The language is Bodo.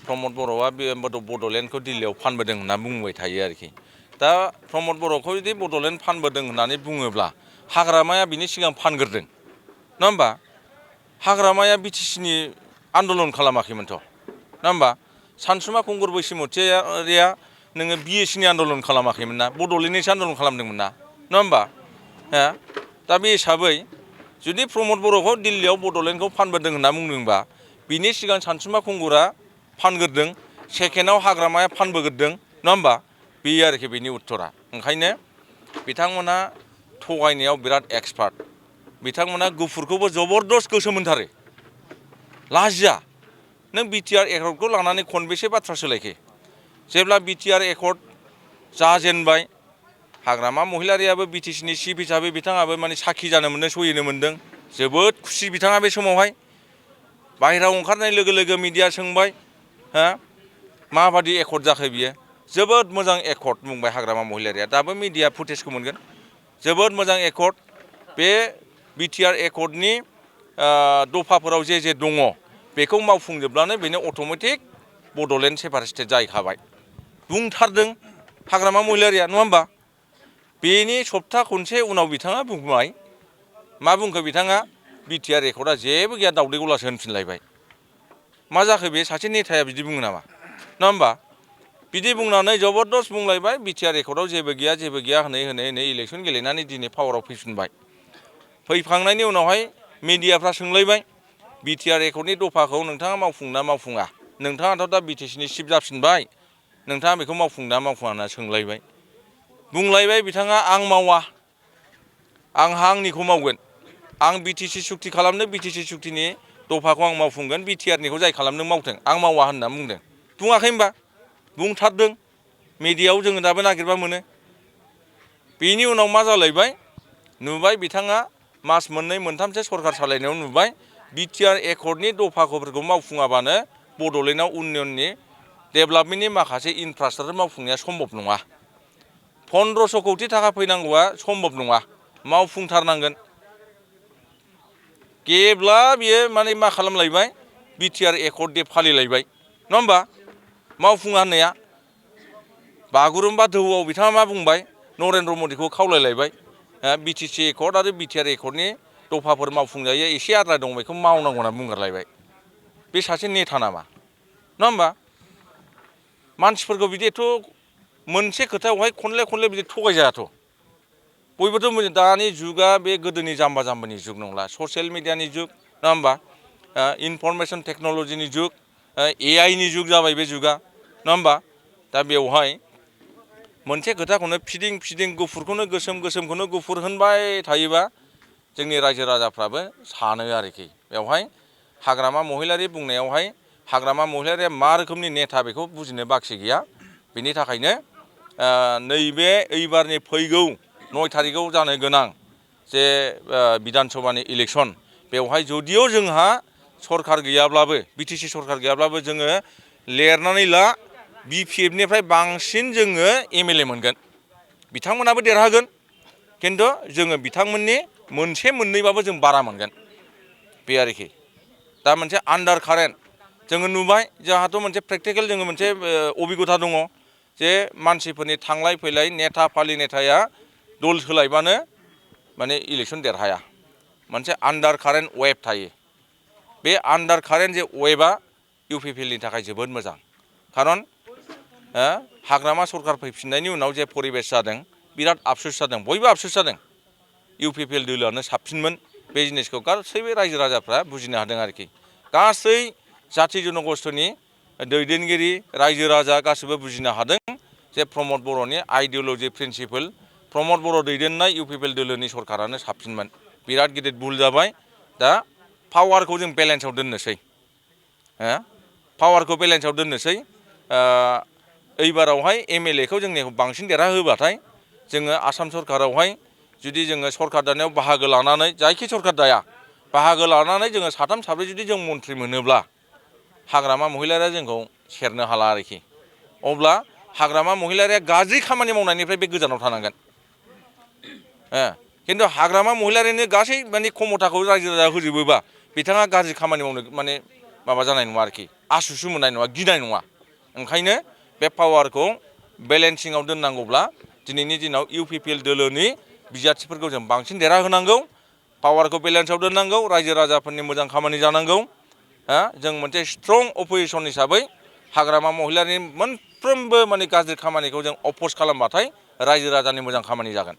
प्रमद बर'आ बे बड'लेण्डखौ दिल्लीयाव फानबोदों होनना बुंबाय थायो आरोखि दा प्रमद बर'खौ जुदि बड'लेण्ड फानबोदों होननानै बुङोब्ला हाग्रामाया बिनि सिगां फानग्रोदों नङा होमबा हाग्रामाया बिटिसिनि आन्दलन खालामाखैमोनथ' नङा होमबा सानसुमा खुंगुर बैसोमुतियारिया नोङो बिएससिनि आन्दलन खालामाखैमोन ना बड'लेण्डनिसो आन्दलन खालामदोंमोन ना नङा होमबा हो दा बे हिसाबै जुदि प्रमद बर'खौ दिल्लीयाव बड'लेण्डखौ फानबोदों होनना बुंदोंबा बिनि सिगां सानसुमा खुंगुरा फानग्रोदों सेकेन्डआव हाग्रामाया फानबोग्रोदों नङा होमबा बे आरोखि बेनि उत्तरा ओंखायनो बिथांमोना थगायनायाव बिराद एक्सपार्ट बिथांमोना गुफुरखौबो जबरदस्त गोसो मोनथारो लाजिया नों बिटिआर एकर्डखौ लानानै खनबेसे बाथ्रा सोलायखो जेब्ला बिटिआर एकर्ड जाजेनबाय हाग्रामा महिलारियाबो बिटिसिनि चिफ हिसाबै बिथाङाबो माने साखि जानो मोनदों सहिनो मोनदों जोबोद खुसि बिथाङा बे समावहाय बाहेरायाव ओंखारनाय लोगो लोगो मिडिया सोंबाय हा माबादि एकर्ड जाखो बियो जोबोद मोजां एकर्ड बुंबाय हाग्रामा महिलारिया दाबो मिडिया फुटेजखौ मोनगोन जोबोद मोजां एकर्ड बे बिटिआर एकर्डनि दफाफोराव जे दङ बेखौ मावफुंजोबनानै बेनो अट'मेटिक बड'लेण्ड सेपारेट स्टेट जाहैखाबाय बुंथारदों हाग्रामा महिलारिया नङा होमबा बेनि सप्ता खनसे उनाव बिथाङा बुंबाय मा बुंखो बिथाङा बिटिआर एकर्डआ जेबो गैया दावदै गलासो होनफिनलायबाय मा जाखो बे सासे नेताया बिदि बुङो नामा नङा होमबा बिदि बुंनानै जबरदस्त बुंलायबाय बिटिआर एकर्डआव जेबो गैया होनै इलेक्सन गेलेनानै दिनै पावाराव फैफिनबाय फैखांनायनि उनावहाय मिडियाफ्रा सोंलायबाय बिटिआर एकर्डनि दफाखौ नोंथाङा मावफुंना मावफुङा नोंथाङाथ' दा बिटिसिनि चिफ जाफिनबाय नोंथाङा बेखौ मावफुंना मावफुङा होनना सोंलायबाय बुंलायबाय बिथाङा आं मावा आंहा आंनिखौ मावगोन आं बिटिसि सुक्ति खालामनो बिटिसि सुक्तिनि दफाखौ आं मावफुंगोन बिटिआरनिखौ जाय खालामदों मावथों आं मावा होनना बुंदों बुङाखै होनबा बुंथारदों मिडियायाव जोङो दाबो नागिरबा मोनो बेनि उनाव मा जालायबाय नुबाय बिथाङा मास मोननै मोनथामसो सरकार सालायनायाव नुबाय बिटिआर एकर्डनि दफाखौफोरखौ मावफुङाबानो बड'लेण्डआव उन्नयननि डेभेलपमेन्टनि माखासे इनफ्रास्ट्राक्चार मावफुंनाया सम्भब नङा 1500 कौटि थाखा फैनांगौआ सम्भब नङा मावफुंथारनांगोन गेब्ला बियो माने मा खालामलायबाय बिटिआर एकर्ड दे फालिलायबाय नङा होमबा मावफुङा होननाया बागुरुम्बा दोहौआव बिथाङा मा बुंबाय नरेन्द्र मदिखौ खावलायलायबाय बिटिसि एकर्ड आरो बिटिआर एकर्डनि दफाफोर मावफुंजायो एसे आद्रा दं बेखौ मावनांगौ होनना बुंगारलायबाय बे सासे नेता नामा नङा होमबा मानसिफोरखौ बिदिथ' मोनसे खोथायावहाय खनले बिदि थगायजायाथ' बयबोथ' दानि जुगा बे गोदोनि जाम्बा जाम्बानि जुग नंला ससियेल मिडियानि जुग नङा होमबा इनफरमेसन टेक्न'लजिनि जुग एआइनि जुग जाबाय बे जुगा नङा होमबा दा बेवहाय मोनसे खोथाखौनो फिदिं गुफुरखौनो गोसोमखौनो गुफुर होनबाय थायोबा जोंनि रायजो राजाफ्राबो सानो आरोखि बेवहाय हाग्रामा महिलारि बुंनायावहाय हाग्रामा महिलारिया मा रोखोमनि नेता बेखौ बुजिनो बाखि गैया बेनि थाखायनो नैबे एइबारनि फैगौ 9 थारिखआव जानो गोनां जे बिधान सभानि इलेक्सन बेवहाय जुदिअ जोंहा सरकार गैयाब्लाबो बिटिसि सरकार गैयाब्लाबो जोङो लिरनानै ला बिपिएफनिफ्राय बांसिन जोङो एमएलए मोनगोन बिथांमोनाबो देरहागोन खिन्थु जोङो बिथांमोननि मोनसे मोननैबाबो जों बारा मोनगोन बे आरोखि दा मोनसे आन्डार कारेन्ट जोङो नुबाय जोंहाथ' मोनसे प्रेक्टिकेल जोङो मोनसे अबिगथा दङ जे मानसिफोरनि थांलाय फैलाय नेता फालि नेताया दल सोलायबानो माने इलेक्सन देरहाया मोनसे आन्डार कारेन्ट वेभ थायो बे आन्डार कारेन्ट जे वेभआ इउपिपिएलनि थाखाय जोबोद मोजां खारन हाग्रामा सरकार फैफिननायनि उनाव जे परिबेस जादों बिराद आफसुस जादों बयबो आफसुस जादों इउपिपिएल दोलोआनो साबसिनमोन बे जिनिसखौ गासैबो रायजो राजाफ्रा बुजिनो हादों आरोखि गासै जाथि जनगोष्ठीनि दैदेनगिरि रायजो राजा गासैबो बुजिनो हादों जे प्रमद बर'नि आइडिअल'जि प्रिन्सिपल प्रमद बर' दैदेननाय इउपिपिएल दोलोनि सरकारानो साबसिनमोन बिराद गिदिर भुल जाबाय दा पावारखौ जों बेलेन्सआव दोननोसै पावारखौ बेलेन्सआव दोननोसै एइबारावहाय एमएलएखौ जोंनिखौ बांसिन देरहाहोबाथाय जोङो आसाम सरकारावहाय जुदि जोङो सरकार दानायाव बाहागो लानानै जायखि सरकार दाया बाहागो लानानै जोङो साथाम साब्रै जुदि जों मन्थ्रि मोनोब्ला हाग्रामा महिलारिया जोंखौ सेरनो हाला आरोखि अब्ला हाग्रामा महिलारिया गाज्रि खामानि मावनायनिफ्राय बे गोजानाव थानांगोन खिन्थु हाग्रामा महिलारिनो गासै माने क्षमताखौ रायजो राजा होजोबोबा बिथाङा गाज्रि खामानि मावनो माने माबा जानाय नङा आरोखि आसुसु मोननाय नङा गिनाय नङा ओंखायनो बे पावारखौ बेलेन्सिङाव दोननांगौब्ला दिनैनि दिनाव UPPL दोलोनि बिजाथिफोरखौ जों बांसिन देरहाहोनांगौ पावारखौ बेलेन्सआव दोननांगौ रायजो राजाफोरनि मोजां खामानि जानांगौ जों मोनसे स्ट्रं अपोजिसन हिसाबै हाग्रामा महिलारिनि मोनफ्रोमबो माने गाज्रि खामानिखौ जों अपोज खालामबाथाय रायजो राजानि मोजां खामानि जागोन।